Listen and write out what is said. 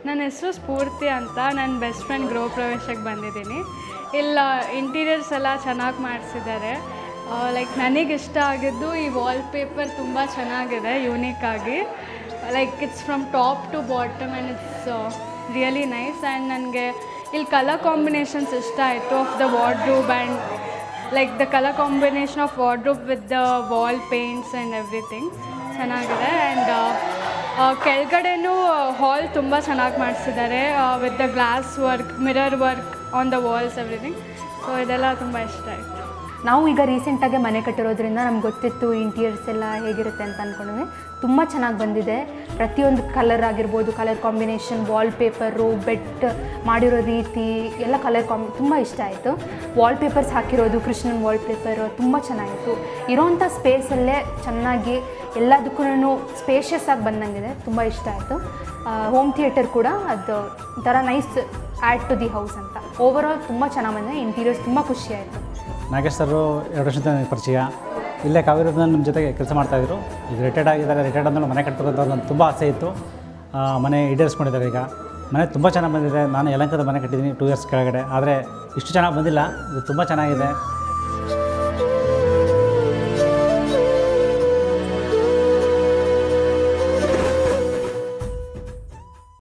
ನನ್ನ ಹೆಸರು ಸ್ಫೂರ್ತಿ ಅಂತ. ನನ್ನ ಬೆಸ್ಟ್ ಫ್ರೆಂಡ್ ಗೃಹ ಪ್ರವೇಶಕ್ಕೆ ಬಂದಿದ್ದೀನಿ. ಇಲ್ಲ ಇಂಟೀರಿಯರ್ಸ್ ಎಲ್ಲ ಚೆನ್ನಾಗಿ ಮಾಡಿಸಿದ್ದಾರೆ. ಲೈಕ್ ನನಗಿಷ್ಟ ಆಗಿದ್ದು ಈ ವಾಲ್ಪೇಪರ್ ತುಂಬ ಚೆನ್ನಾಗಿದೆ, ಯೂನಿಕ್ಕಾಗಿ. Like it's from top to bottom and it's really nice. And ನನಗೆ ಇಲ್ಲಿ ಕಲರ್ ಕಾಂಬಿನೇಷನ್ಸ್ ಇಷ್ಟ ಆಯಿತು of the wardrobe and like the colour combination of wardrobe with the wall paints and everything ಚೆನ್ನಾಗಿದೆ. ಆ್ಯಂಡ್ ಕೆಳಗಡೆನೂ hall ತುಂಬ ಚೆನ್ನಾಗಿ ಮಾಡಿಸಿದ್ದಾರೆ with the glass work, mirror work on the walls, everything. So ಇದೆಲ್ಲ ತುಂಬ ಇಷ್ಟ ಆಯಿತು. ನಾವು ಈಗ ರೀಸೆಂಟಾಗಿ ಮನೆ ಕಟ್ಟಿರೋದ್ರಿಂದ ನಮ್ಗೆ ಗೊತ್ತಿತ್ತು ಇಂಟೀರಿಯರ್ಸ್ ಎಲ್ಲ ಹೇಗಿರುತ್ತೆ ಅಂತ ಅಂದ್ಕೊಂಡ್ವಿ. ತುಂಬ ಚೆನ್ನಾಗಿ ಬಂದಿದೆ. ಪ್ರತಿಯೊಂದು ಕಲರ್ ಆಗಿರ್ಬೋದು, ಕಲರ್ ಕಾಂಬಿನೇಷನ್, ವಾಲ್ಪೇಪರು, ಬೆಡ್ ಮಾಡಿರೋ ರೀತಿ ಎಲ್ಲ ತುಂಬ ಇಷ್ಟ ಆಯಿತು. ವಾಲ್ಪೇಪರ್ಸ್ ಹಾಕಿರೋದು ಕೃಷ್ಣನ್ ವಾಲ್ಪೇಪರು ತುಂಬ ಚೆನ್ನಾಗಿತ್ತು. ಇರೋವಂಥ ಸ್ಪೇಸಲ್ಲೇ ಚೆನ್ನಾಗಿ ಎಲ್ಲದಕ್ಕೂ ಸ್ಪೇಷಿಯಸ್ ಆಗಿ ಬಂದಂಗಿದೆ, ತುಂಬ ಇಷ್ಟ ಆಯಿತು. ಹೋಮ್ ಥಿಯೇಟರ್ ಕೂಡ ಅದು ಒಂಥರ nice add to the house ಅಂತ. ಓವರಾಲ್ ತುಂಬ ಚೆನ್ನಾಗಿ ಬಂದಿದೆ. ಇಂಟೀರಿಯರ್ಸ್ ತುಂಬ ಖುಷಿಯಾಯಿತು. ನಾಗೇಶ್ ಸರು 2 ವರ್ಷದಿಂದ ನನಗೆ ಪರಿಚಯ. ಇಲ್ಲೇ ಕಾವೇರಿದಲ್ಲಿ ನಮ್ಮ ಜೊತೆಗೆ ಕೆಲಸ ಮಾಡ್ತಾಯಿದ್ರು. ಈಗ ರಿಟೈರ್ಡ್ ಆಗಿದ್ದಾರೆ. ರಿಟೈರ್ಡ್ ಆದಮೇಲೆ ಮನೆ ಕಟ್ಟಬೇಕಂತ ನನಗೆ ತುಂಬ ಆಸೆ ಇತ್ತು. ಮನೆ ಈಡೇರಿಸ್ಕೊಂಡಿದ್ದಾರೆ. ಈಗ ಮನೆ ತುಂಬ ಚೆನ್ನಾಗಿ ಬಂದಿದೆ. ನಾನು ಯಲಹಂಕದ ಮನೆ ಕಟ್ಟಿದ್ದೀನಿ 2 ಇಯರ್ಸ್ ಕೆಳಗಡೆ. ಆದರೆ ಇಷ್ಟು ಚೆನ್ನಾಗಿ ಬಂದಿಲ್ಲ. ಇದು ತುಂಬ ಚೆನ್ನಾಗಿದೆ.